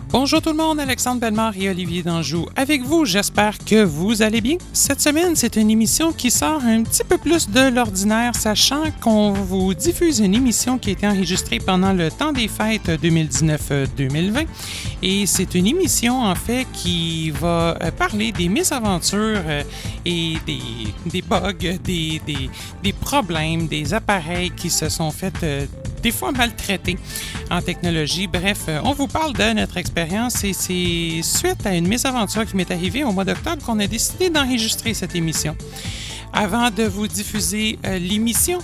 Bonjour tout le monde, Alexandre Bellemare et Olivier Danjou avec vous. J'espère que vous allez bien. Cette semaine, c'est une émission qui sort un petit peu plus de l'ordinaire, sachant qu'on vous diffuse une émission qui a été enregistrée pendant le temps des fêtes 2019-2020. Et c'est une émission, en fait, qui va parler des mésaventures et des bugs, des problèmes, des appareils qui se sont fait des fois maltraités en technologie. Bref, on vous parle de notre expérience et c'est suite à une mésaventure qui m'est arrivée au mois d'octobre qu'on a décidé d'enregistrer cette émission. Avant de vous diffuser l'émission,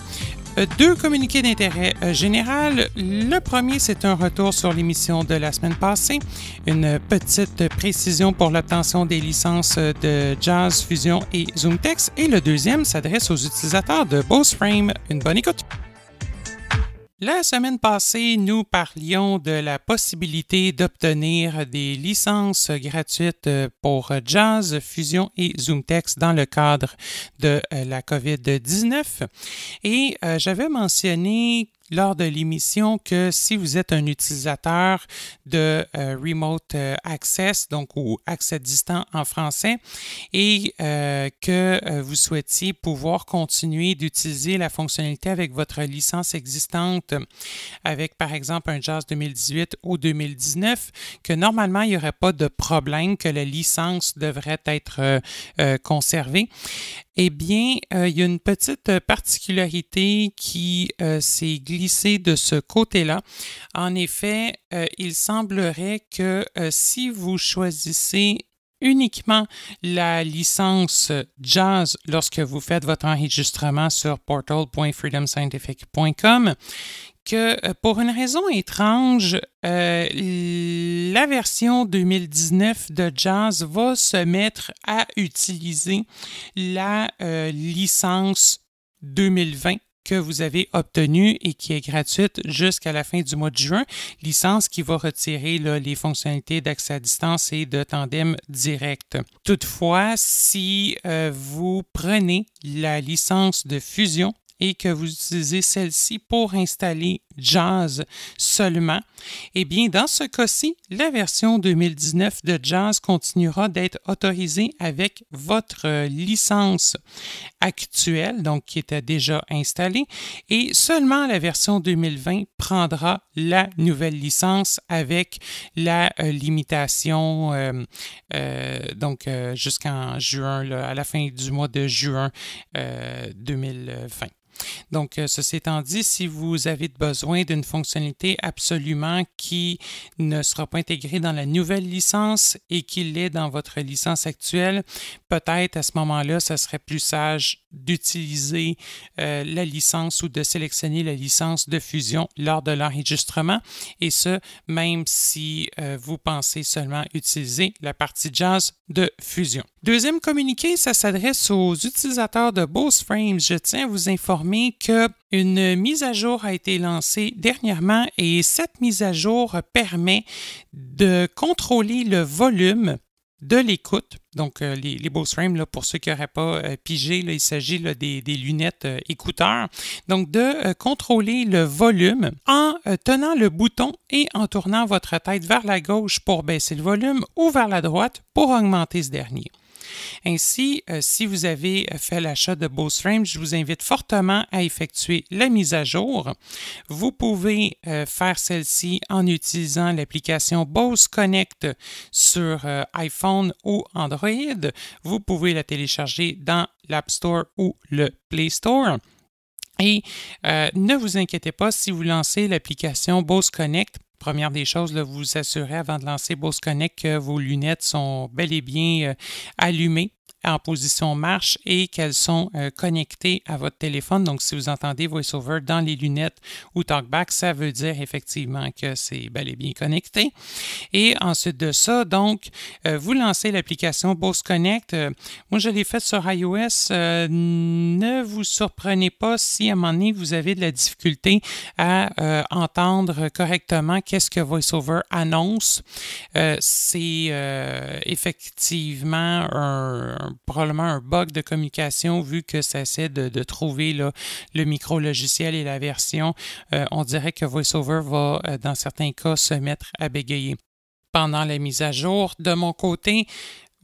deux communiqués d'intérêt général. Le premier, c'est un retour sur l'émission de la semaine passée, une petite précision pour l'obtention des licences de Jazz, Fusion et ZoomText. Et le deuxième s'adresse aux utilisateurs de Bose Frame. Une bonne écoute! La semaine passée, nous parlions de la possibilité d'obtenir des licences gratuites pour Jazz, Fusion et ZoomText dans le cadre de la COVID-19. Et j'avais mentionné lors de l'émission que si vous êtes un utilisateur de Remote Access, donc ou accès distant en français, et que vous souhaitiez pouvoir continuer d'utiliser la fonctionnalité avec votre licence existante, avec par exemple un Jazz 2018 ou 2019, que normalement il n'y aurait pas de problème, que la licence devrait être conservée. Eh bien, il y a une petite particularité qui s'est glissée de ce côté-là. En effet, il semblerait que si vous choisissez uniquement la licence Jazz lorsque vous faites votre enregistrement sur portal.freedomscientific.com, que pour une raison étrange, la version 2019 de Jazz va se mettre à utiliser la licence 2020 que vous avez obtenue et qui est gratuite jusqu'à la fin du mois de juin, licence qui va retirer les fonctionnalités d'accès à distance et de tandem direct. Toutefois, si vous prenez la licence de Fusion et que vous utilisez celle-ci pour installer Jazz seulement, eh bien, dans ce cas-ci, la version 2019 de Jazz continuera d'être autorisée avec votre licence actuelle, donc qui était déjà installée, et seulement la version 2020 prendra la nouvelle licence avec la limitation jusqu'en juin, à la fin du mois de juin 2020. Donc, ceci étant dit, si vous avez besoin d'une fonctionnalité absolument qui ne sera pas intégrée dans la nouvelle licence et qui l'est dans votre licence actuelle, peut-être à ce moment-là, ça serait plus sage d'utiliser la licence ou de sélectionner la licence de Fusion lors de l'enregistrement, et ce, même si vous pensez seulement utiliser la partie Jazz de Fusion. Deuxième communiqué, ça s'adresse aux utilisateurs de Bose Frame. Je tiens à vous informer qu'une mise à jour a été lancée dernièrement et cette mise à jour permet de contrôler le volume de l'écoute. Donc, les Bose Frame, là, pour ceux qui n'auraient pas pigé, là, il s'agit là, des lunettes écouteurs. Donc, de contrôler le volume en tenant le bouton et en tournant votre tête vers la gauche pour baisser le volume ou vers la droite pour augmenter ce dernier. Ainsi, si vous avez fait l'achat de Bose Frame, je vous invite fortement à effectuer la mise à jour. Vous pouvez faire celle-ci en utilisant l'application Bose Connect sur iPhone ou Android. Vous pouvez la télécharger dans l'App Store ou le Play Store. Et ne vous inquiétez pas si vous lancez l'application Bose Connect. Première des choses, là, vous vous assurez avant de lancer Bose Connect que vos lunettes sont bel et bien allumées en position marche et qu'elles sont connectées à votre téléphone. Donc, si vous entendez VoiceOver dans les lunettes ou TalkBack, ça veut dire effectivement que c'est bel et bien connecté. Et ensuite de ça, donc, vous lancez l'application Bose Connect. Moi, je l'ai faite sur iOS. Ne vous surprenez pas si à un moment donné, vous avez de la difficulté à entendre correctement qu'est-ce que VoiceOver annonce. C'est effectivement probablement un bug de communication vu que ça essaie de trouver là, le micro-logiciel et la version. On dirait que VoiceOver va, dans certains cas, se mettre à bégayer. pendant la mise à jour. De mon côté,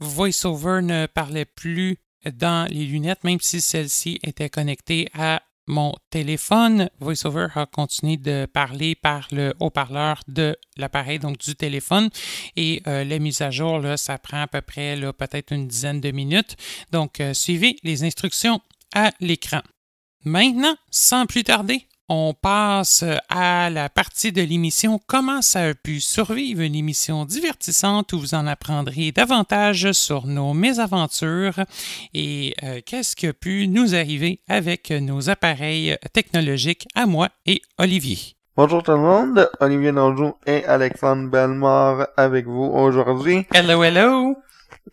VoiceOver ne parlait plus dans les lunettes, même si celle-ci était connectée à mon téléphone. VoiceOver a continué de parler par le haut-parleur de l'appareil, donc du téléphone. Et la mise à jour, là, ça prend à peu près peut-être une dizaine de minutes. Donc, suivez les instructions à l'écran. Maintenant, sans plus tarder, on passe à la partie de l'émission Comment ça a pu survivre, une émission divertissante où vous en apprendrez davantage sur nos mésaventures et qu'est-ce qui a pu nous arriver avec nos appareils technologiques à moi et Olivier. Bonjour tout le monde, Olivier Nanjou et Alexandre Bellemare avec vous aujourd'hui. Hello, hello!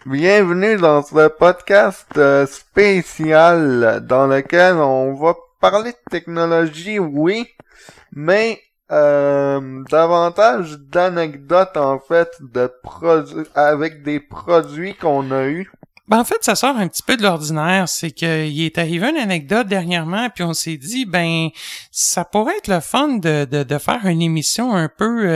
Bienvenue dans ce podcast spécial dans lequel on va parler de technologie, oui, mais davantage d'anecdotes en fait avec des produits qu'on a eus. Ben, en fait, ça sort un petit peu de l'ordinaire. C'est qu'il est arrivé une anecdote dernièrement, puis on s'est dit, ben, ça pourrait être le fun de faire une émission un peu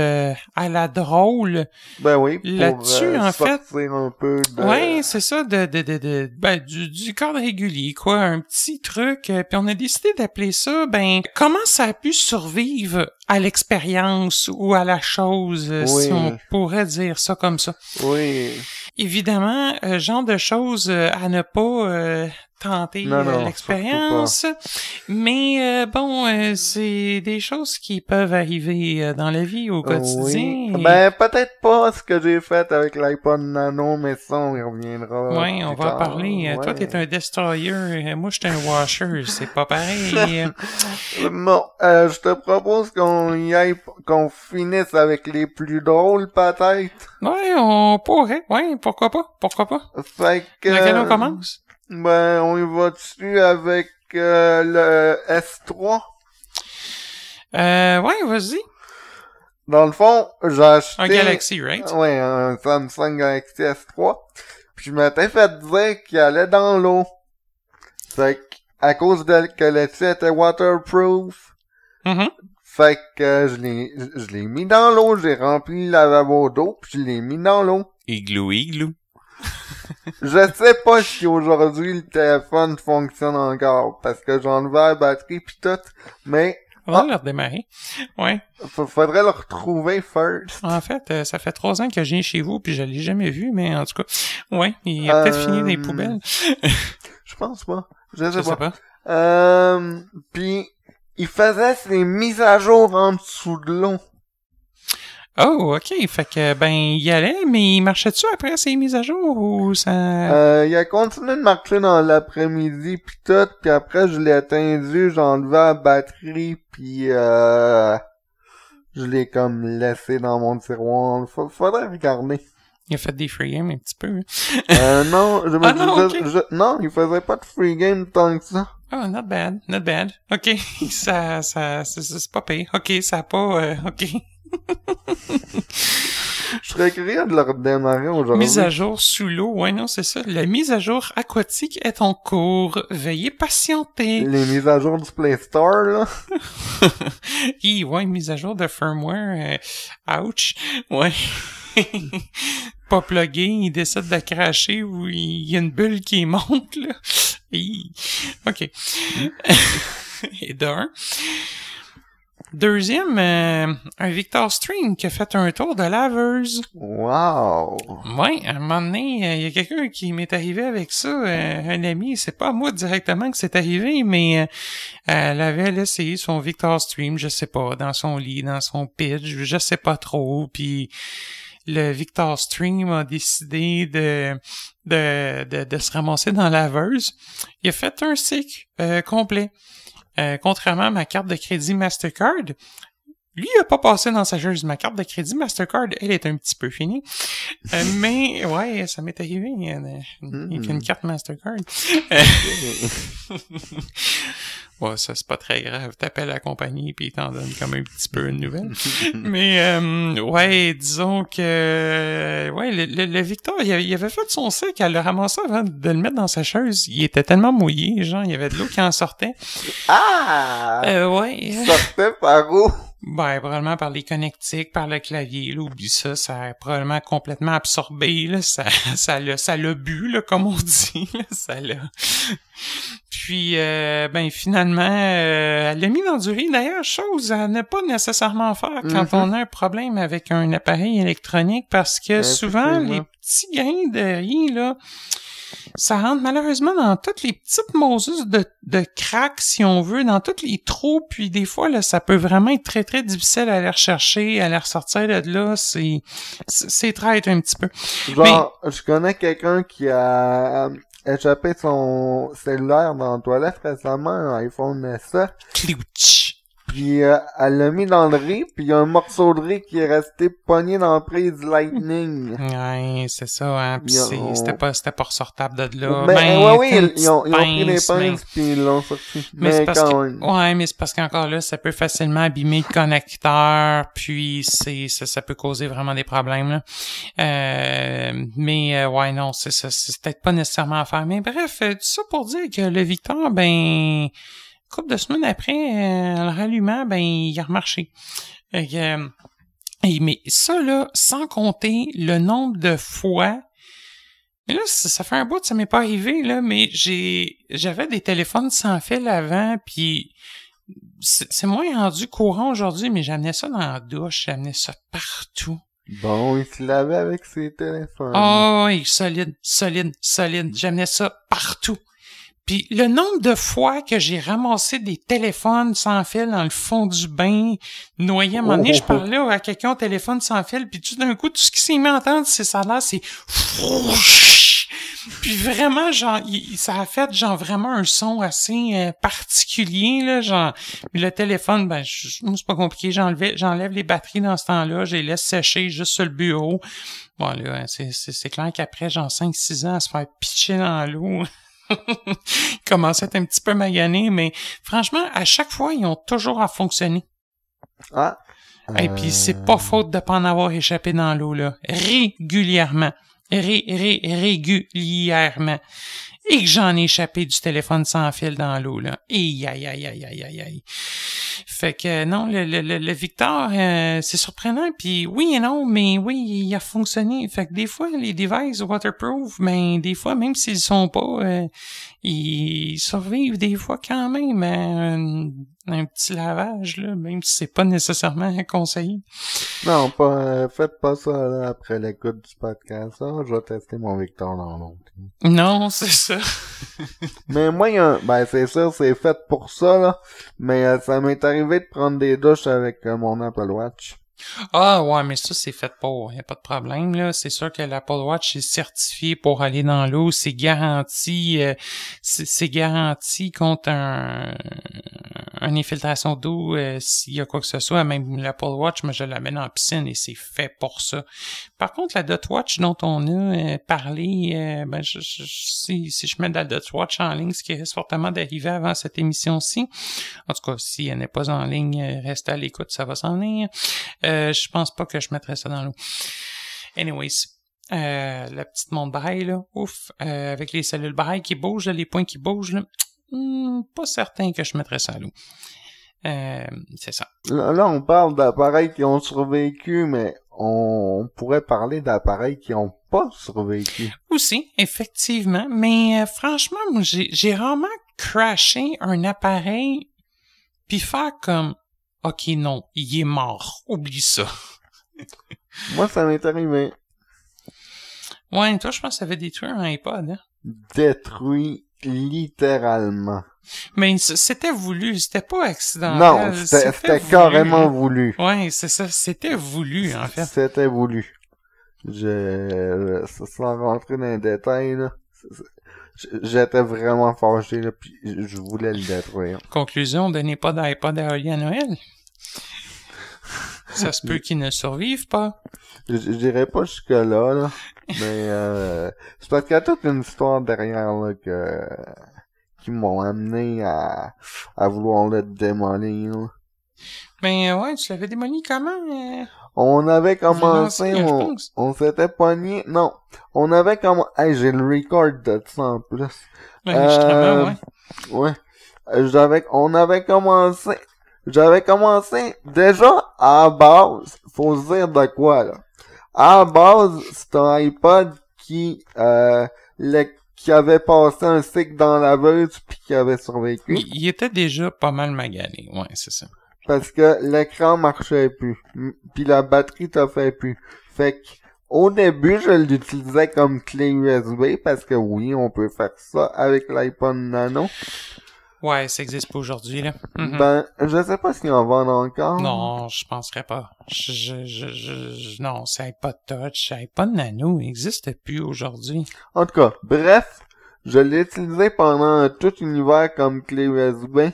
à la drôle. Ben oui, pour là-dessus, en fait. Un peu de... Ouais, c'est ça, du cadre régulier, quoi. Un petit truc. Puis on a décidé d'appeler ça, ben, comment ça a pu survivre à l'expérience ou à la chose, oui. si on pourrait dire ça comme ça. Oui. Évidemment, genre de choses à ne pas tenter l'expérience, mais c'est des choses qui peuvent arriver dans la vie au quotidien. Oui. Ben, peut-être pas ce que j'ai fait avec l'iPod Nano, mais ça, on y reviendra. Oui, on va en parler. Ouais. Toi, t'es un destroyer, moi, je suis un washer, c'est pas pareil. Bon, je te propose qu'on finisse avec les plus drôles, peut-être. Ouais, on pourrait, ouais, pourquoi pas. Fait que... Lequel on commence? Ben, on y va dessus avec le S3. Ouais, vas-y. Dans le fond, j'ai acheté... Un Galaxy, right? Ouais, un Samsung Galaxy S3. Puis je m'étais fait dire qu'il allait dans l'eau. Fait à cause que le dessus était waterproof. Mm-hmm. Fait que je l'ai mis dans l'eau, j'ai rempli le lavabo d'eau, puis je l'ai mis dans l'eau. Igloo. Je sais pas si aujourd'hui le téléphone fonctionne encore, parce que j'ai enlevé la batterie pis tout, mais... On va le redémarrer. Ouais. Faudrait le retrouver first. En fait, ça fait 3 ans que je viens chez vous, puis je l'ai jamais vu, mais en tout cas, ouais, il a peut-être fini dans les poubelles. Je pense pas. Je sais pas. Puis il faisait ses mises à jour en dessous de l'eau. Oh, ok. Fait que, ben, il allait, mais il marchait-tu après ces mises à jour ou ça... Il a continué de marcher dans l'après-midi pis tout, pis après je l'ai étendu, j'ai enlevé la batterie pis je l'ai comme laissé dans mon tiroir. Faudrait regarder. Il a fait des free games un petit peu. Non, non, il faisait pas de free game tant que ça. Oh, not bad. Ok, c'est pas pire. Ok, ça a pas, ok. Je serais curieux de le redémarrer aujourd'hui. Mise à jour sous l'eau, ouais, non, c'est ça. La mise à jour aquatique est en cours. Veuillez patienter. Les mises à jour du Play Store, là. Ouais, mise à jour de firmware. Ouch. Ouais. Pas plugué, il décide de cracher ou il y a une bulle qui monte, là. Ok. Et d'un. Deuxième, un Victor Stream qui a fait un tour de laveuse. Wow! Ouais, à un moment donné, il y a quelqu'un qui m'est arrivé avec ça, un ami, c'est pas moi directement que c'est arrivé, mais elle avait essayé son Victor Stream, je sais pas, dans son lit, dans son pitch, je sais pas trop, puis le Victor Stream a décidé de se ramasser dans la laveuse. Il a fait un cycle complet. Contrairement à ma carte de crédit Mastercard, lui, il a pas passé dans sa jeuse. Ma carte de crédit Mastercard, elle est un petit peu finie. Mais, ouais, ça m'est arrivé. Il y a une carte Mastercard. Ouais, ça, c'est pas très grave. T'appelles la compagnie puis ils t'en donnent comme un petit peu une nouvelle. Mais, ouais, disons que, ouais, le Victor, il avait fait son sac, elle l'a ramassé avant de le mettre dans sa chaise. Il était tellement mouillé, genre, il y avait de l'eau qui en sortait. Ah! Ouais. Sortait par où? Ben, probablement par les connectiques, par le clavier, là, oublie ça, ça a probablement complètement absorbé, là, ça l'a bu, là, comme on dit, là, ça l'a. Puis, ben, finalement, elle l'a mis dans du riz, d'ailleurs, chose à ne pas nécessairement faire quand on a un problème avec un appareil électronique, parce que souvent, les petits grains de riz, là, ça rentre malheureusement dans toutes les petites moses de craques, si on veut, dans tous les trous, puis des fois, là, ça peut vraiment être très, très difficile à aller rechercher, à aller ressortir de là, c'est traître un petit peu. Genre, je connais quelqu'un qui a échappé son cellulaire dans la toilette récemment, un iPhone SE. Clouch! Puis elle l'a mis dans le riz, puis il y a un morceau de riz qui est resté pogné dans la prise Lightning. Ouais, c'est ça, hein. Puis c'était pas ressortable de là. Oui, ils ont pris les pinces puis ils l'ont sorti. Mais quand même. Ouais, mais c'est parce qu'encore là, ça peut facilement abîmer le connecteur, puis ça peut causer vraiment des problèmes, là. Ouais, non, c'est ça, c'est peut-être pas nécessairement à faire. Mais bref, tout ça pour dire que le Victor, ben, couple de semaines après, en le rallumant, ben, il a remarché. Mais ça, là, sans compter le nombre de fois, mais là, ça fait un bout, ça m'est pas arrivé, là, mais j'avais des téléphones sans fil avant, puis c'est moins rendu courant aujourd'hui, mais j'amenais ça dans la douche, j'amenais ça partout. Bon, il se lavait avec ses téléphones. Oh, oui, solide. J'amenais ça partout. Puis le nombre de fois que j'ai ramassé des téléphones sans fil dans le fond du bain, noyé à un moment donné, je parlais à quelqu'un au téléphone sans fil, puis tout d'un coup, tout ce qui s'est mis à entendre, c'est ça là, c'est puis vraiment, genre, ça a fait genre vraiment un son assez particulier, là, genre, le téléphone, ben, moi, c'est pas compliqué, j'enlève les batteries dans ce temps-là, je les laisse sécher juste sur le bureau. Bon, là, c'est clair qu'après, genre, 5-6 ans à se faire pitcher dans l'eau, il commençait à être un petit peu magané, mais franchement, à chaque fois, ils ont toujours à fonctionner. Ah. Et puis, c'est pas faute de pas en avoir échappé dans l'eau, là. Régulièrement. Régulièrement. Et que j'en ai échappé du téléphone sans fil dans l'eau, là. Aïe. Fait que non, le Victor, c'est surprenant. Puis oui et non, mais oui, il a fonctionné. Fait que des fois, les devices waterproof, ben des fois, même s'ils sont pas, ils survivent des fois quand même à un petit lavage, là, même si c'est pas nécessairement conseillé. Non, faites pas ça là, après l'écoute du podcast. Ça, je vais tester mon Victor dans l'autre. Non, c'est ça. Mais moi, ben c'est sûr, c'est fait pour ça, là. Mais ça m'est arrivé de prendre des douches avec mon Apple Watch. Ah ouais, mais ça c'est fait pour, y a pas de problème là. C'est sûr que l'Apple Watch est certifié pour aller dans l'eau, c'est garanti, c'est garanti contre une infiltration d'eau s'il y a quoi que ce soit. Même l'Apple Watch, moi je l'amène en piscine et c'est fait pour ça. Par contre, la Dot Watch dont on a parlé, ben si je mets la Dot Watch en ligne, ce qui risque fortement d'arriver avant cette émission-ci. En tout cas, si elle n'est pas en ligne, restez à l'écoute, ça va s'en venir. Je pense pas que je mettrais ça dans l'eau. Anyways, la petite montre braille, là, ouf, avec les cellules braille qui bougent, là, les points qui bougent, là, pas certain que je mettrais ça à l'eau. C'est ça. Là, on parle d'appareils qui ont survécu, mais on pourrait parler d'appareils qui ont pas survécu. Aussi, effectivement, mais franchement, moi, j'ai rarement crashé un appareil puis faire comme OK, non, il est mort. Oublie ça. Moi, ça m'est arrivé. Ouais, toi, je pense que ça avait détruit un iPod, hein? Détruit littéralement. Mais c'était voulu, c'était pas accidentel. Non, c'était carrément voulu. Ouais, c'est ça, c'était voulu, en fait. C'était voulu. Sans rentrer dans les détails, là, j'étais vraiment fâché, là, puis je voulais le détruire. Conclusion, donnez pas d'iPod à Oli à Noël. Ça se peut qu'ils ne survivent pas. Je dirais pas jusque-là, là, mais c'est parce qu'il y a toute une histoire derrière, là, qui m'ont amené à vouloir le démolir, là. Ben ouais, tu l'avais démoli comment? On avait commencé, on s'était pogné, non, on avait commencé, hey, j'ai le record de ça en plus. L'enregistrement, ouais. Ouais. On avait commencé, j'avais commencé, déjà, à la base, faut se dire de quoi, là. À la base, c'est un iPod qui avait passé un cycle dans la laveuse puis qui avait survécu. Il était déjà pas mal magané, ouais, c'est ça. Parce que l'écran marchait plus. Puis la batterie t'en fait plus. Fait que, au début, je l'utilisais comme clé USB parce que oui, on peut faire ça avec l'iPod Nano. Ouais, ça existe pas aujourd'hui, là. Ben, je sais pas s'ils en vendent encore. Non, je penserais pas. Non, c'est iPod Touch, iPod Nano, il n'existe plus aujourd'hui. En tout cas, bref, je l'ai utilisé pendant tout l'hiver comme clé USB.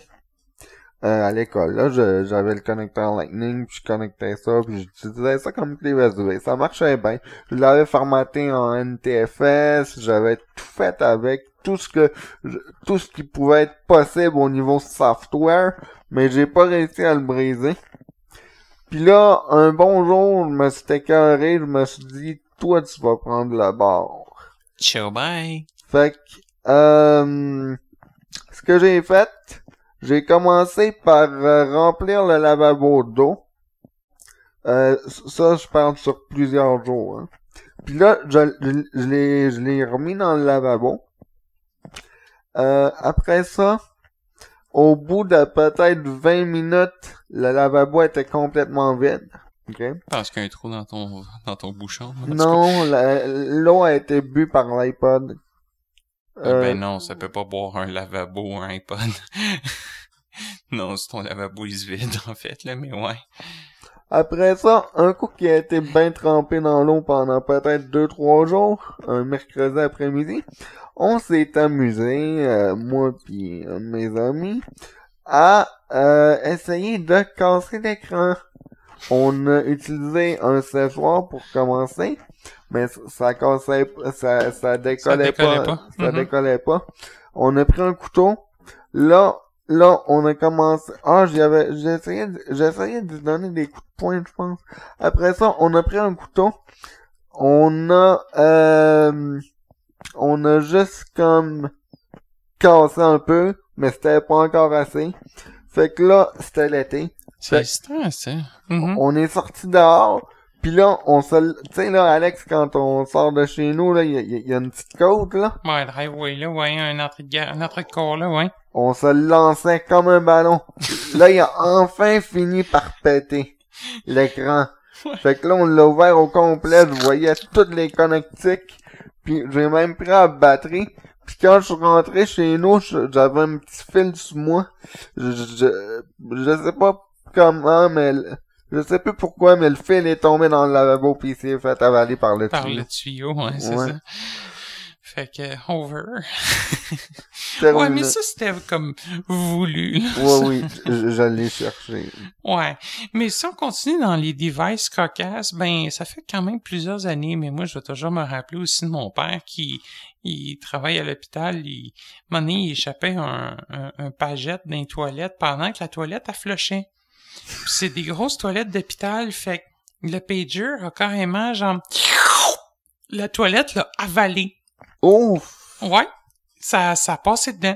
À l'école, là, j'avais le connecteur Lightning, puis je connectais ça, puis j'utilisais ça comme clé USB. Ça marchait bien. Je l'avais formaté en NTFS, j'avais tout fait avec tout ce qui pouvait être possible au niveau software, mais j'ai pas réussi à le briser. Puis là, un bon jour, je me suis écœuré, je me suis dit, toi, tu vas prendre le bord. Ciao, bye! Fait que, ce que j'ai fait, j'ai commencé par remplir le lavabo d'eau. Ça, je parle sur plusieurs jours. Hein. Puis là, je l'ai remis dans le lavabo. Après ça, au bout de peut-être 20 minutes, le lavabo était complètement vide. Okay? Parce qu'il y a un trou dans ton bouchon. Non, l'eau a été bue par l'iPod. Ben non, ça peut pas boire un lavabo ou un iPod. Non, c'est ton lavabo il se vide en fait, là, mais ouais. Après ça, un coup qui a été bien trempé dans l'eau pendant peut-être 2-3 jours, un mercredi après-midi, on s'est amusé, moi pis un de mes amis, à essayer de casser l'écran. On a utilisé un séchoir pour commencer, mais ça décollait pas. Ça décollait pas. On a pris un couteau. Là, on a commencé. J'essayais de lui donner des coups de poing, je pense. Après ça, on a pris un couteau. On a juste comme cassé un peu, mais c'était pas encore assez. Fait que là, c'était l'été. C'est excitant, ça. On est sorti dehors, pis là, tu sais là, Alex, quand on sort de chez nous, là, il y a une petite côte, là. Ouais, driveway, là, ouais, un entrée de corps, là, ouais. On se lançait comme un ballon. Là, il a enfin fini par péter l'écran. Ouais. Fait que là, on l'a ouvert au complet, je voyais toutes les connectiques, puis j'ai même pris la batterie. Puis quand je suis rentré chez nous, j'avais un petit fil sur moi. Je sais pas comment, mais je sais plus pourquoi, mais le fil est tombé dans le lavabo pis il s'est fait avaler par le tuyau. Par le tuyau, ouais, c'est ça. Fait que, over. Ouais, mais ça, c'était comme voulu. Oui, je l'ai cherché. Ouais. Mais si on continue dans les devices cocasses, ben, ça fait quand même plusieurs années, mais moi, je vais toujours me rappeler aussi de mon père qui, il travaille à l'hôpital, un moment donné, il échappait un pagette dans les toilettes pendant que la toilette a flushé. C'est des grosses toilettes d'hôpital, fait que le pager a carrément, genre, la toilette l'a avalé. Ouf! Ouais, ça a passé dedans.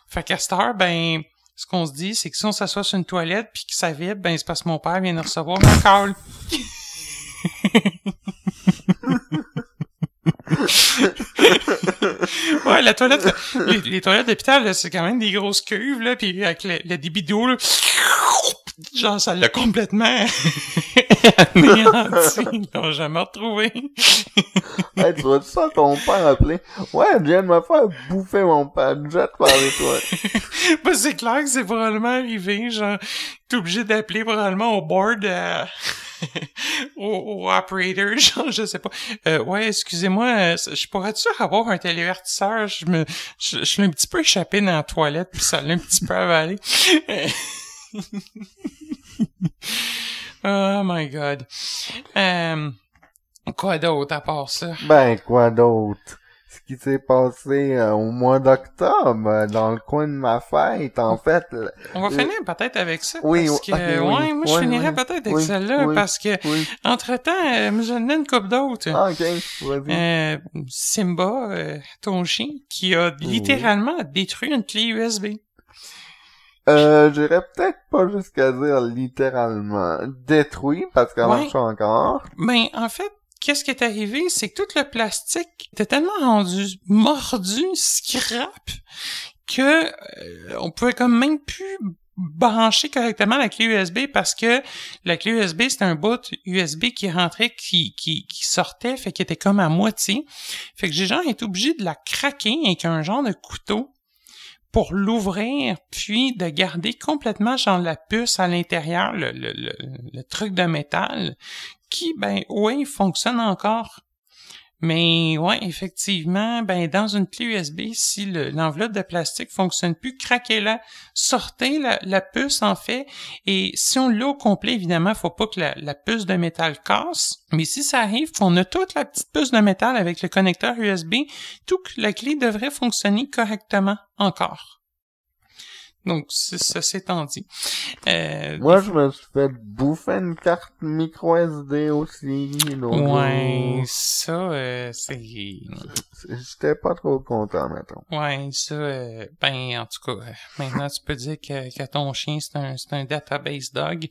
Fait qu'à cette heure, ben, ce qu'on se dit, c'est que si on s'assoit sur une toilette pis que ça vibre, ben, c'est parce que mon père vient de recevoir mon call. Ouais, la toilette, les toilettes d'hôpital, là, c'est quand même des grosses cuves, là, pis avec le débit d'eau, là, genre, ça l'a complètement anéanti. Ils l'ont jamais retrouvé. Hey, tu vois ça, ton père appelé? Ouais, je viens de me faire bouffer mon padjet par les toilettes. Ben, c'est clair que c'est probablement arrivé, genre, t'es obligé d'appeler probablement au board, au operator, genre, je sais pas. Ouais, excusez-moi, je pourrais-tu avoir un télévertisseur? Je suis un petit peu échappé dans la toilette pis ça l'a un petit peu avalé. Oh my god. Quoi d'autre à part ça? Ben, quoi d'autre? Ce qui s'est passé au mois d'octobre, dans le coin de ma fête, en fait. On va finir peut-être avec ça. Oui, parce que, okay, ouais, moi, je finirais peut-être avec celle-là, parce que, entre-temps, j'en ai une couple d'autres. Ah, ok, vas-y. Simba, ton chien, qui a littéralement détruit une clé USB. J'irais peut-être pas jusqu'à dire littéralement détruit parce qu'elle marche encore. Ben, en fait, qu'est-ce qui est arrivé, c'est que tout le plastique était tellement rendu mordu, scrap, que on pouvait comme même plus brancher correctement la clé USB parce que la clé USB, c'était un bout USB qui rentrait, qui sortait, fait qu'il était comme à moitié. Fait que j'ai genre été obligé de la craquer avec un genre de couteau pour l'ouvrir, puis de garder complètement genre la puce à l'intérieur, le truc de métal, qui, ben, oui, fonctionne encore. Mais, ouais, effectivement, ben, dans une clé USB, si l'enveloppe de plastique fonctionne plus, craquez-la, sortez la puce, en fait, et si on l'a au complet, évidemment, faut pas que la puce de métal casse, mais si ça arrive qu'on a toute la petite puce de métal avec le connecteur USB, la clé devrait fonctionner correctement encore. Donc, ça s'étant dit. Moi, je me suis fait bouffer une carte micro SD aussi. Ouais, ça, c'est... J'étais pas trop content, mettons. Ouais, ça, ben, en tout cas, maintenant, tu peux dire que ton chien, c'est un database dog.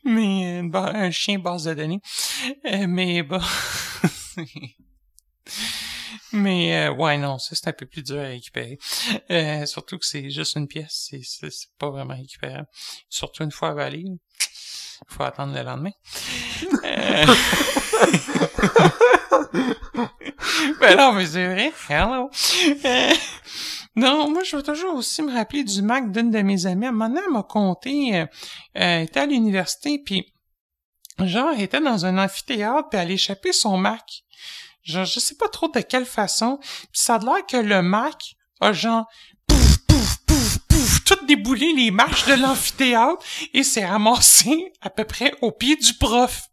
Mais, un chien base de données. Mais, bon... Mais ouais, non, ça c'est un peu plus dur à récupérer. Surtout que c'est juste une pièce, c'est pas vraiment récupérable. Surtout une fois avalé, il faut attendre le lendemain. Ben non, mais c'est vrai. Hello. Non, moi je vais toujours aussi me rappeler du Mac d'une de mes amies. À un moment donné, elle m'a conté, elle était à l'université, puis genre, elle était dans un amphithéâtre, puis elle a échappé son Mac. Genre, je sais pas trop de quelle façon. Puis ça a l'air que le Mac a genre pouf, tout déboulé les marches de l'amphithéâtre et s'est ramassé à peu près au pied du prof.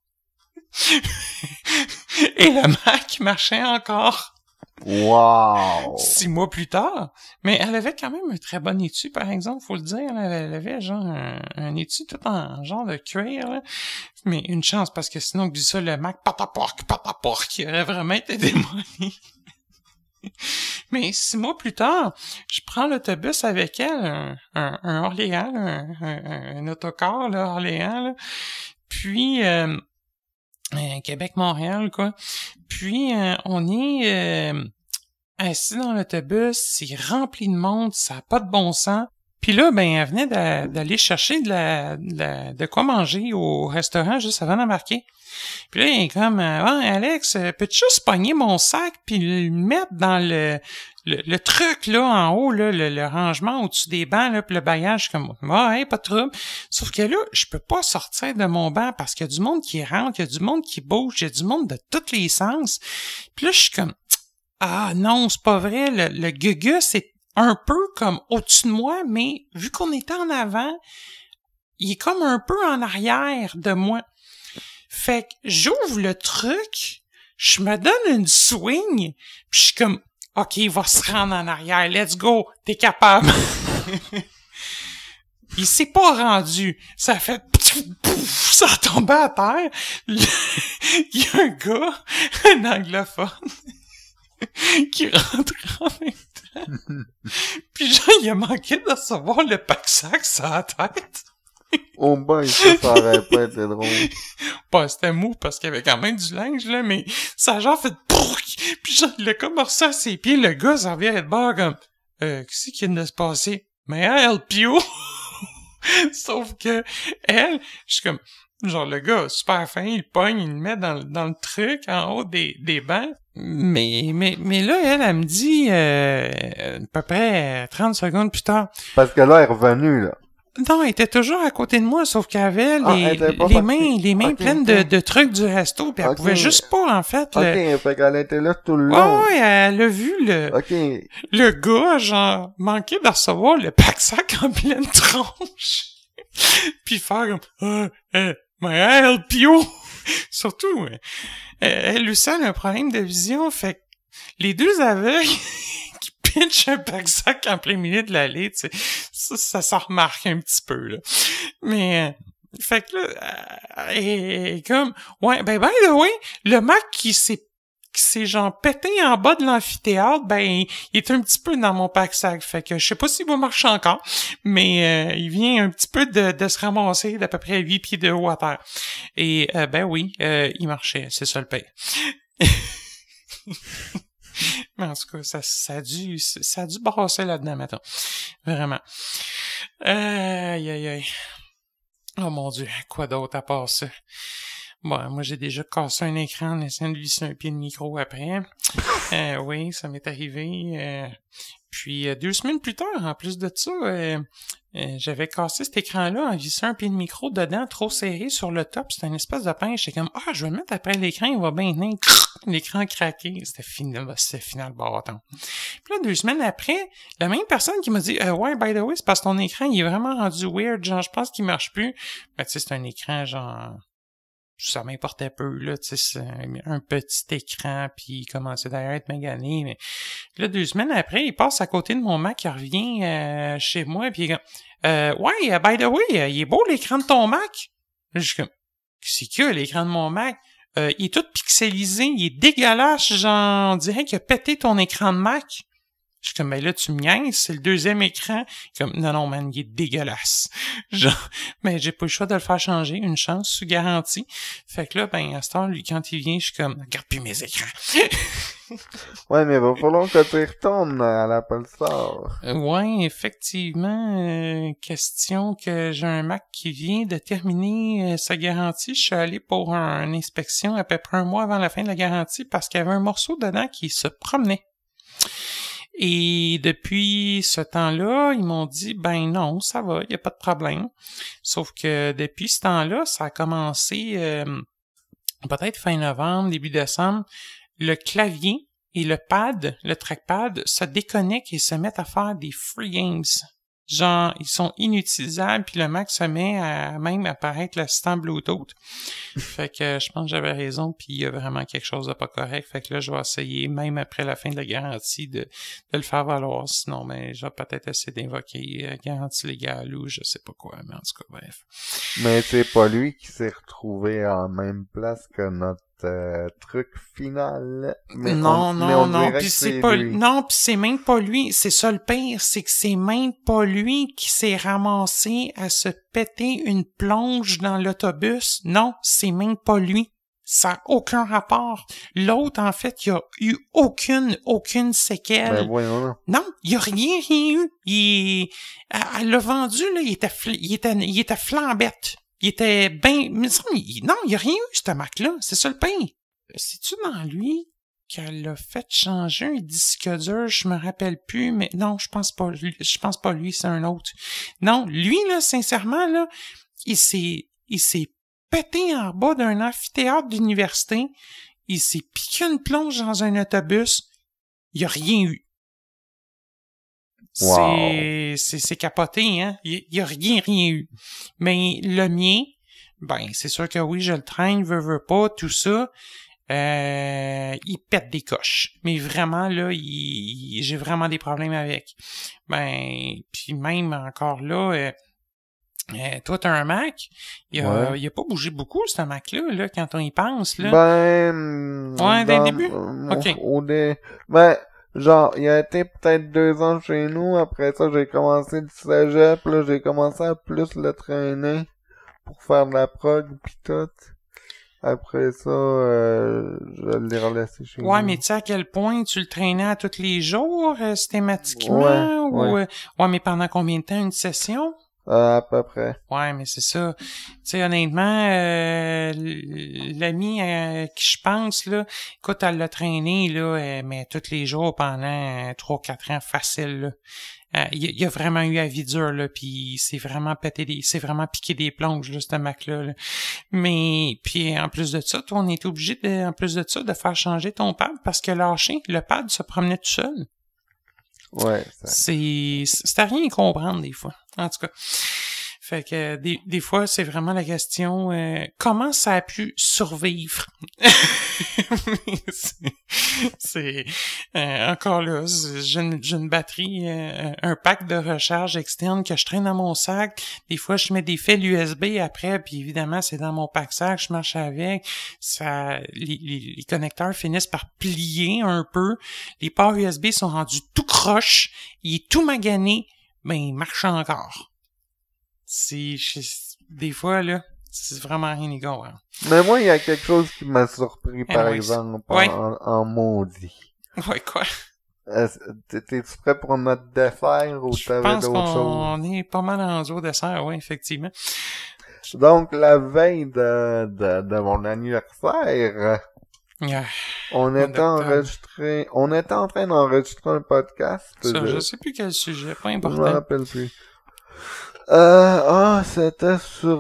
Et le Mac marchait encore. Wow! 6 mois plus tard. Mais elle avait quand même un très bon étui, par exemple, faut le dire. Elle avait genre un étui tout en genre de cuir, là. Mais une chance, parce que sinon, dis ça, le Mac, pataporc, il aurait vraiment été démoli. Mais 6 mois plus tard, je prends l'autobus avec elle, un Orléans, un autocar, là, Orléans, là. Puis, Québec-Montréal, quoi. Puis, on est assis dans l'autobus, c'est rempli de monde, ça n'a pas de bon sens. Puis là, ben, elle venait d'aller chercher de quoi manger au restaurant juste avant d'embarquer. Puis là, il est comme, Alex, peux-tu juste pogner mon sac puis le mettre dans le truc, là, en haut, là, le rangement au-dessus des bancs, là, puis le bailliage, comme, ouais, pas de trouble. Sauf que là, je peux pas sortir de mon banc parce qu'il y a du monde qui rentre, il y a du monde qui bouge, il y a du monde de tous les sens. Puis là, je suis comme, ah non, c'est pas vrai, le gugus, c'est un peu comme au-dessus de moi, mais vu qu'on était en avant, il est comme un peu en arrière de moi. Fait que j'ouvre le truc, je me donne une swing, puis je suis comme, OK, il va se rendre en arrière, let's go, t'es capable. Il s'est pas rendu, ça a fait pouf, ça a tombé à terre. Il y a un gars, un anglophone, qui rentre en même temps. Puis genre, il a manqué de recevoir le pack-sac sur la tête. Oh boy, ça aurait pas été drôle. Bah, c'était mou parce qu'il y avait quand même du linge, là, mais ça a genre fait puis genre, il a comme reçu à ses pieds, le gars s'en vient de bord comme, qu'est-ce qui vient de se passer? Mais help you! Sauf que, elle, je suis comme, genre, le gars, super fin, il pogne, il le met dans le truc, en haut des bancs. Mais là, elle me dit, à peu près 30 secondes plus tard. Parce que là, elle est revenue, là. Non, elle était toujours à côté de moi, sauf qu'elle avait les mains okay, pleines de trucs du resto, puis elle pouvait juste pas, en fait. OK, fait qu'elle était là tout le long. Ouais, elle a vu le gars, genre, manquer de recevoir le pack-sac en pleine tronche. Puis faire comme, mais help you! Surtout, elle aussi a un problème de vision, fait que les deux aveugles qui pitchent un pack-sac en plein milieu de l'allée, tu sais, ça s'en remarque un petit peu, là. Mais, fait que là, et comme, ouais, ben, by the way, le Mac qui s'est qui s'est genre pété en bas de l'amphithéâtre, ben, il est un petit peu dans mon pack-sac. Fait que je sais pas s'il va marcher encore, mais il vient un petit peu de se ramasser d'à peu près 8 pieds de haut à terre. Et ben oui, il marchait, c'est ça le pire. Mais en tout cas, ça a dû brasser là-dedans, maintenant. Vraiment. Aïe, aïe, aïe. Oh mon Dieu, quoi d'autre à part ça? Bon, moi, j'ai déjà cassé un écran en essayant de visser un pied de micro après. Oui, ça m'est arrivé. Puis, 2 semaines plus tard, en plus de ça, j'avais cassé cet écran-là en vissant un pied de micro dedans, trop serré sur le top. C'était une espèce de pince. J'étais comme, je vais le mettre après l'écran, il va bien venir. L'écran craqué. C'était final bâton. Puis là, 2 semaines après, la même personne qui m'a dit, ouais, by the way, c'est parce que ton écran, il est vraiment rendu weird. Genre, je pense qu'il marche plus. Ben, tu sais, c'est un écran, genre... Ça m'importait peu, là, tu sais, c'est un petit écran, puis il commençait d'ailleurs à être magané, mais là, 2 semaines après, il passe à côté de mon Mac, il revient chez moi, puis il est comme, ouais, by the way, il est beau l'écran de ton Mac? Là, je suis comme, c'est que l'écran de mon Mac? Il est tout pixelisé, il est dégueulasse, genre, on dirait qu'il a pété ton écran de Mac. Je suis comme, ben là, tu me niaises, c'est le 2e écran. Comme, non, man, il est dégueulasse. Genre, mais j'ai pas le choix de le faire changer, une chance, sous garantie. Fait que là, ben, à ce temps, lui, quand il vient, je suis comme, regarde plus mes écrans. Ouais, mais il va falloir que tu y retournes à l'Apple Store. Ouais, effectivement, question que j'ai un Mac qui vient de terminer sa garantie. Je suis allé pour une inspection à peu près 1 mois avant la fin de la garantie parce qu'il y avait un morceau dedans qui se promenait. Et depuis ce temps-là, ils m'ont dit, ben non, ça va, il n'y a pas de problème. Sauf que depuis ce temps-là, ça a commencé peut-être fin novembre, début décembre, le clavier et le pad, le trackpad, se déconnectent et se mettent à faire des free games. Genre, ils sont inutilisables, puis le Mac se met à même apparaître l'assistant Bluetooth. Fait que je pense que j'avais raison, puis il y a vraiment quelque chose de pas correct. Fait que là, je vais essayer, même après la fin de la garantie, de le faire valoir. Sinon, ben, je vais peut-être essayer d'invoquer garantie légale ou je sais pas quoi, mais en tout cas, bref. Mais c'est pas lui qui s'est retrouvé en même place que notre truc final. Mais non, puis c'est pas lui. Non, puis c'est même pas lui. C'est ça le pire, c'est que c'est même pas lui qui s'est ramassé à se péter une plonge dans l'autobus. Non, c'est même pas lui. Ça n'a aucun rapport. L'autre, en fait, il a eu aucune séquelle. Ben voyons. Non, il y a rien eu. Elle l'a vendu, là, il était flambette. Il était bien... Non, il n'y a rien eu, ce Mac-là. C'est ça le pain. C'est-tu dans lui qu'elle a fait changer un disque dur? Je me rappelle plus, mais non, je pense pas lui, c'est un autre. Non, lui, là, sincèrement, là, il s'est pété en bas d'un amphithéâtre d'université. Il s'est piqué une plonge dans un autobus. Il n'y a rien eu. Wow. C'est capoté, hein. Il y a rien eu. Mais le mien, ben, c'est sûr que oui, je le traîne, veux pas, tout ça. Il pète des coches. Mais vraiment, là, j'ai vraiment des problèmes avec. Ben, puis même encore là, toi, t'as un Mac. Il a pas bougé beaucoup, ce Mac-là, là, quand on y pense, là. Ouais, dès le début? OK. Ben, genre, il a été peut-être 2 ans chez nous. Après ça, j'ai commencé le cégep. Là, j'ai commencé à plus le traîner pour faire de la prog pis tout. Après ça, je l'ai relaissé chez nous. Ouais, mais tu sais à quel point tu le traînais à tous les jours, systématiquement? Ouais. Ouais, mais pendant combien de temps une session? À peu près. Ouais, mais c'est ça. Tu sais, honnêtement, l'ami qui je pense, là, écoute, elle l'a traîné, là, mais tous les jours pendant 3-4 ans facile, là. Il a vraiment eu la vie dure, là, puis c'est vraiment piqué des plonges, là, ce Mac-là, là. Mais, puis en plus de ça, toi, on était obligé en plus de ça, de faire changer ton pad parce que le pad se promenait tout seul. Ouais. C'est à rien à comprendre, des fois. En tout cas. Fait que des fois, c'est vraiment la question comment ça a pu survivre? c'est encore là, j'ai une batterie, un pack de recharge externe que je traîne dans mon sac. Des fois, je mets des fils USB après, puis évidemment, c'est dans mon pack sac, je marche avec. Ça, les connecteurs finissent par plier un peu. Les ports USB sont rendus tout croche, il est tout magané, ben il marche encore. Des fois, là, c'est vraiment rien d'égal. Hein. Mais moi, il y a quelque chose qui m'a surpris, par exemple, en maudit. Ouais, quoi? T'es-tu prêt pour notre dessert ou t'avais d'autres choses? On est pas mal en au dessert, oui, effectivement. Donc, la veille de mon anniversaire, on était en train d'enregistrer un podcast. Je sais plus quel sujet, pas important. Je me rappelle plus. C'était sur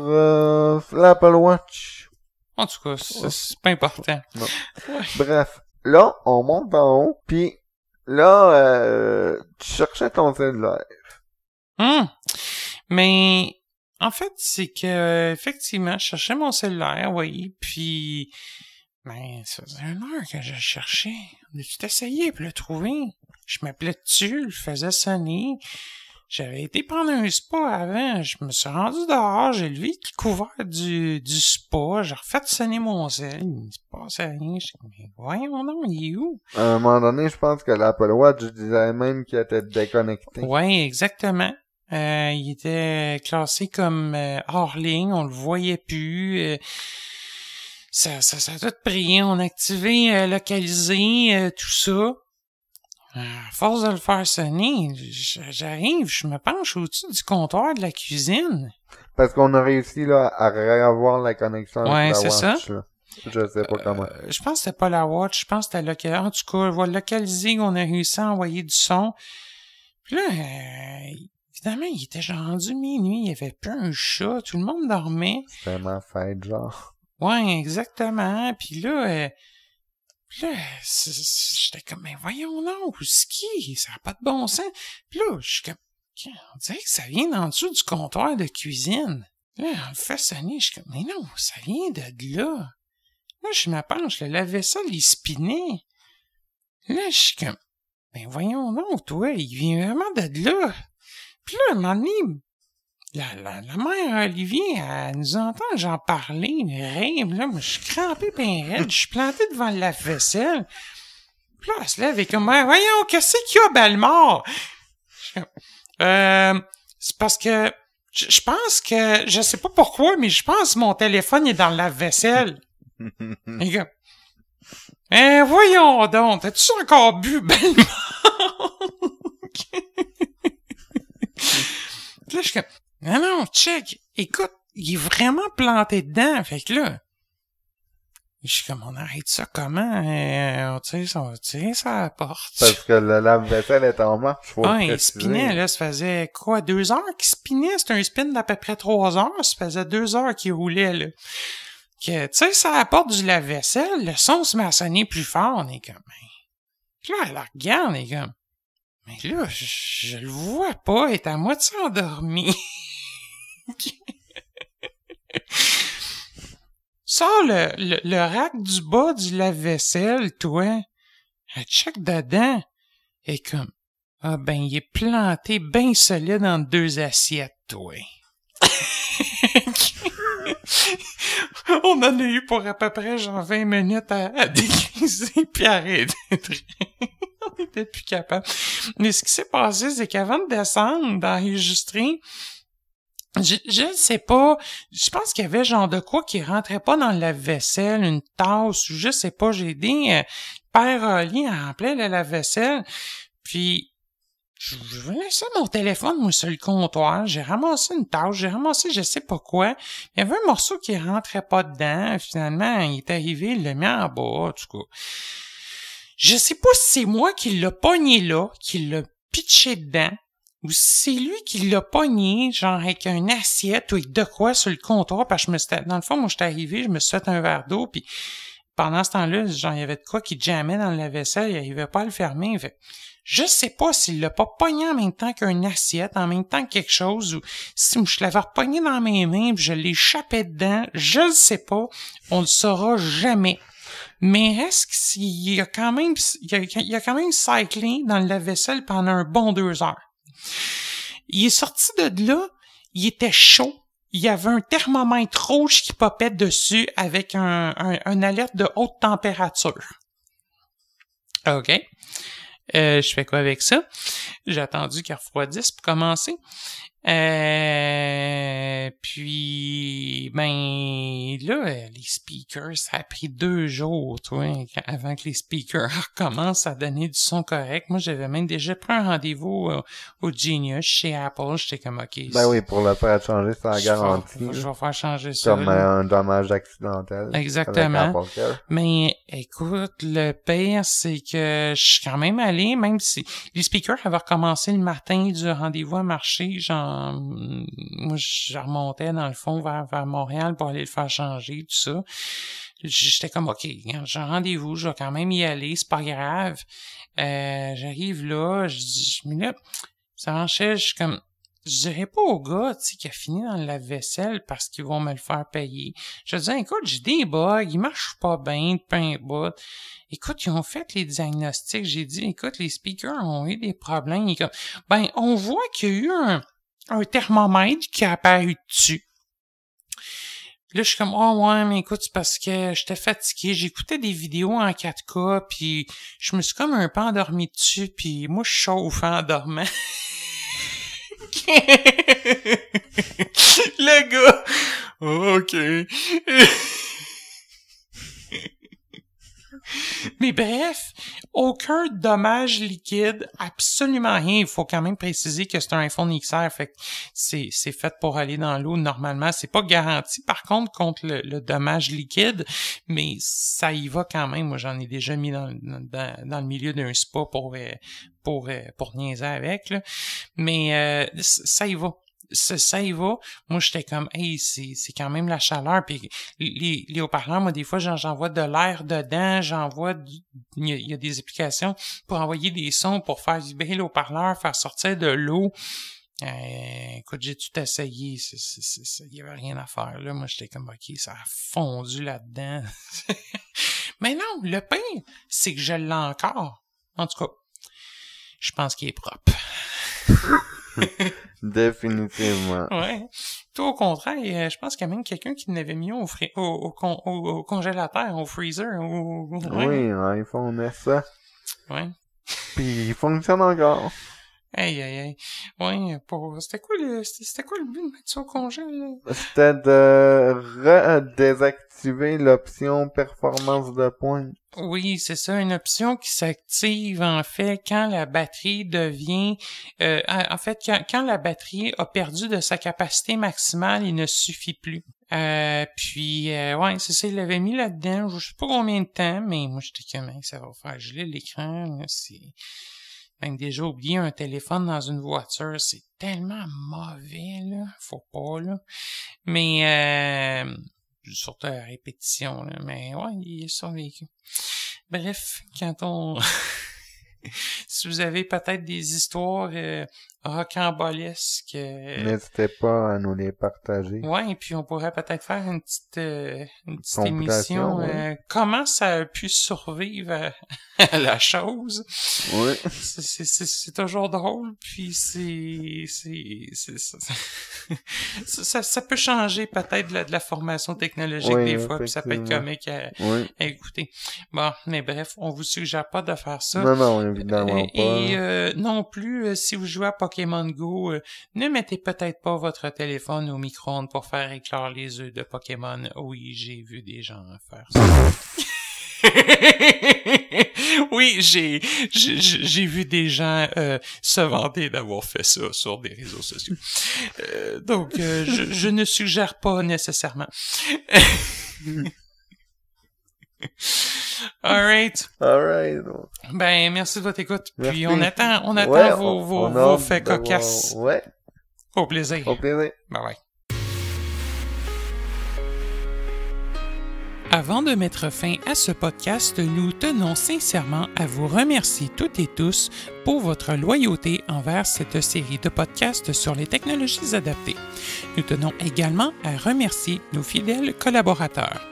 l'Apple Watch. En tout cas, c'est pas important. Non. Ouais. Bref, là, on monte en haut, puis là, tu cherchais ton cellulaire. Mais en fait, c'est que effectivement, je cherchais mon cellulaire, oui, puis ça faisait 1 heure que je le cherchais. On a-tu essayé pour le trouver? Je m'appelais dessus, je faisais sonner. J'avais été prendre un spa avant, je me suis rendu dehors, j'ai levé le couvert du spa, j'ai refait sonner mon sel, il se passait rien, je suis comme, mais voyons non, il est où? À un moment donné, je pense que l'Apple Watch disait même qu'il était déconnecté. Ouais, exactement. Il était classé comme hors ligne, on le voyait plus, ça a tout pris, on a activé, localisé, tout ça. À force de le faire sonner, j'arrive, je me penche au-dessus du comptoir de la cuisine. Parce qu'on a réussi là à réavoir la connexion avec la Watch. Ça. Là. Je sais pas comment. Je pense que c'était pas la Watch, je pense que c'était localisé. En tout cas, on va localiser qu'on a réussi à envoyer du son. Puis là, évidemment, il était genre rendu minuit, il y avait plus un chat, tout le monde dormait. C'était ma fête, genre. Ouais, exactement. Puis là, j'étais comme, mais voyons non, ski, ça n'a pas de bon sens. Puis là, je suis comme, on dirait que ça vient d'en dessous du comptoir de cuisine. Là, on le fait sonner, je suis comme, mais non, ça vient de là. Là, je me penche, le lave-vaisselle, il spinait. Là, je suis comme, ben voyons non, toi, il vient vraiment de là. Puis là, à un moment donné, la mère Olivier, elle nous entend j'en parler, rire, là, moi, je suis crampé ben raide, je suis planté devant le lave-vaisselle. Puis là, elle se lève et comme, voyons, qu'est-ce qu'il y a, Bellemare? C'est parce que, je pense que, je sais pas pourquoi, mais je pense que mon téléphone est dans le lave-vaisselle. Et comme, voyons donc, t'as-tu encore bu, Bellemare? Puis là, je suis comme, non, check, écoute, il est vraiment planté dedans, fait que là, je suis comme, on arrête ça comment? On tire ça à la porte. Parce que le lave-vaisselle est en marche, faut le il spinait, là, ça faisait quoi, 2 heures qu'il spinait? C'était un spin d'à peu près 3 heures, ça faisait 2 heures qu'il roulait, là. Que, tu sais, ça à la porte du lave-vaisselle, le son se met à sonner plus fort, on est comme, puis là, elle la regarde, on est comme, mais là, je le vois pas, elle est à moitié endormi. Sors le rack du bas du lave-vaisselle, toi. Elle check dedans. Et comme, il est planté bien solide entre 2 assiettes, toi. On en a eu pour à peu près genre 20 minutes à décriser puis arrêter. On était plus capable. Mais ce qui s'est passé, c'est qu'avant de descendre, d'enregistrer, je sais pas, je pense qu'il y avait genre de quoi qui rentrait pas dans le lave-vaisselle, une tasse, ou je sais pas, j'ai aidé Père Oli à remplir le lave-vaisselle, puis je laissais mon téléphone, moi, sur le comptoir, j'ai ramassé une tasse, j'ai ramassé je sais pas quoi, il y avait un morceau qui rentrait pas dedans, finalement, il est arrivé, il l'a mis en bas, en tout cas. Je sais pas si c'est moi qui l'a pogné là, qui l'a pitché dedans, ou si c'est lui qui l'a pogné, genre avec une assiette ou avec de quoi sur le comptoir, parce que dans le fond, moi, j'étais arrivé, je me suis fait un verre d'eau, puis pendant ce temps-là, genre, il y avait de quoi qui jammait dans le lave-vaisselle, il arrivait pas à le fermer, fait Je sais pas s'il l'a pas pogné en même temps qu'une assiette, en même temps que quelque chose, ou si je l'avais repogné dans mes mains, puis je l'ai échappé dedans, je le sais pas, on le saura jamais. Mais est-ce qu'il a quand même, il a quand même cyclé dans le lave-vaisselle pendant un bon 2 heures. Il est sorti de là, il était chaud. Il y avait un thermomètre rouge qui popait dessus avec un alerte de haute température. OK. Je fais quoi avec ça? J'ai attendu qu'il refroidisse pour commencer. Puis, ben, là, les speakers, ça a pris 2 jours, avant que les speakers recommencent à donner du son correct. Moi, j'avais même déjà pris un rendez-vous au Genius chez Apple. J'étais comme, OK. Ben oui, pour le faire changer, c'est la garantie. Je vais faire changer ça. Comme un dommage accidentel. Exactement. Mais, écoute, le pire, c'est que je suis quand même allé, même si les speakers avaient recommencé le matin du rendez-vous à marcher, genre, moi, je remontais dans le fond vers Montréal pour aller le faire changer, tout ça. J'étais comme, OK, j'ai un rendez-vous, je vais quand même y aller, c'est pas grave. J'arrive là, mais là, ça marchait, je suis comme, je dirais pas au gars, tu sais, qui a fini dans le lave-vaisselle parce qu'ils vont me le faire payer. Je dis, écoute, j'ai des bugs, ils marchent pas bien, peu importe. Écoute, ils ont fait les diagnostics. J'ai dit, écoute, les speakers ont eu des problèmes. Comme, ben, on voit qu'il y a eu un thermomètre qui a apparu dessus. Là, je suis comme, oh ouais, mais écoute, c'est parce que j'étais fatigué. J'écoutais des vidéos en 4K, puis je me suis comme un peu endormi dessus, puis moi, je chauffe en dormant. Le gars, OK. Mais bref, aucun dommage liquide, absolument rien. Il faut quand même préciser que c'est un iPhone XR, fait que c'est fait pour aller dans l'eau normalement. C'est pas garanti par contre contre le dommage liquide, mais ça y va quand même. Moi, j'en ai déjà mis dans le milieu d'un spa pour niaiser avec, là. Mais ça y va. Ça y va. Moi, j'étais comme, hey, c'est quand même la chaleur. Puis les haut-parleurs, moi, des fois, j'envoie de l'air dedans, il y a des applications pour envoyer des sons pour faire vibrer le haut-parleur, faire sortir de l'eau. Écoute, j'ai tout essayé. Il y avait rien à faire, là. Moi, j'étais comme, OK, ça a fondu là-dedans. Mais non, le pire, c'est que je l'ai encore. En tout cas, je pense qu'il est propre. Définitivement. Ouais. Toi, au contraire, je pense qu'il y a même quelqu'un qui l'avait mis au congélateur, au freezer. Ouais. Oui, un iPhone SE. Ouais. Puis il fonctionne encore. Aïe. Ouais, c'était quoi le but de mettre ça au congé, là? C'était de désactiver l'option performance de pointe. Oui, c'est ça, une option qui s'active en fait quand la batterie devient quand la batterie a perdu de sa capacité maximale, il ne suffit plus. Ouais, c'est ça, il l'avait mis là-dedans, je sais pas combien de temps, mais moi j'étais comme ça va faire geler l'écran, là, c'est même déjà oublier un téléphone dans une voiture, c'est tellement mauvais, là, faut pas, là. Mais surtout à répétition, là. Mais ouais, il est survécu. Bref, si vous avez peut-être des histoires rocambolesques... N'hésitez pas à nous les partager. Ouais, et puis on pourrait peut-être faire une petite émission. Ouais. Comment ça a pu survivre à la chose? Oui. C'est toujours drôle, puis ça peut changer peut-être de la formation technologique des fois, puis ça peut être comique à écouter. Bon, mais bref, on vous suggère pas de faire ça. Non, évidemment pas. Et non plus, si vous jouez à Pokémon Go, ne mettez peut-être pas votre téléphone au micro-ondes pour faire éclore les œufs de Pokémon. Oui, j'ai vu des gens faire ça. Oui, j'ai vu des gens se vanter d'avoir fait ça sur des réseaux sociaux. Donc, je ne suggère pas nécessairement. Alright. Ben, merci de votre écoute. Merci. Puis on attend vos faits cocasses. Ouais. Au plaisir. Au plaisir. Bye bye. Avant de mettre fin à ce podcast, nous tenons sincèrement à vous remercier toutes et tous pour votre loyauté envers cette série de podcasts sur les technologies adaptées. Nous tenons également à remercier nos fidèles collaborateurs.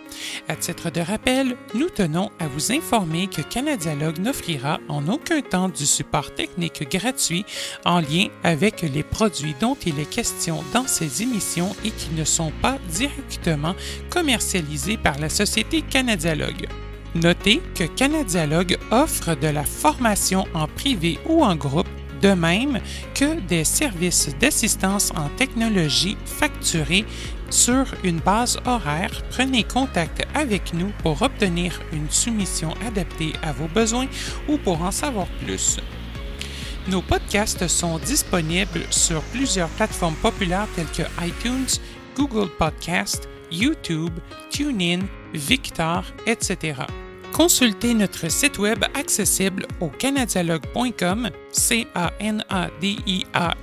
À titre de rappel, nous tenons à vous informer que Canadialogue n'offrira en aucun temps du support technique gratuit en lien avec les produits dont il est question dans ces émissions et qui ne sont pas directement commercialisés par la société Canadialogue. Notez que Canadialogue offre de la formation en privé ou en groupe, de même que des services d'assistance en technologie facturés sur une base horaire. Prenez contact avec nous pour obtenir une soumission adaptée à vos besoins ou pour en savoir plus. Nos podcasts sont disponibles sur plusieurs plateformes populaires telles que iTunes, Google Podcasts, YouTube, TuneIn, Victor, etc. Consultez notre site web accessible au canadialogue.com,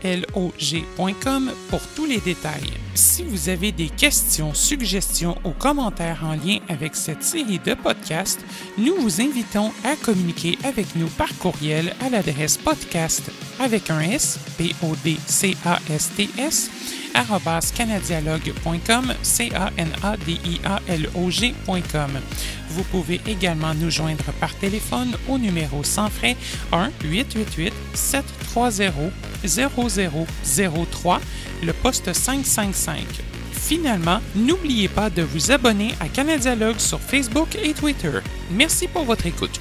canadialog.com pour tous les détails. Si vous avez des questions, suggestions ou commentaires en lien avec cette série de podcasts, nous vous invitons à communiquer avec nous par courriel à l'adresse podcast avec un S, podcasts, @canadialogue.com, canadialog.com. Vous pouvez également nous joindre par téléphone au numéro sans frais 1-888-730-0003, le poste 555. Finalement, n'oubliez pas de vous abonner à Canadialogue sur Facebook et Twitter. Merci pour votre écoute.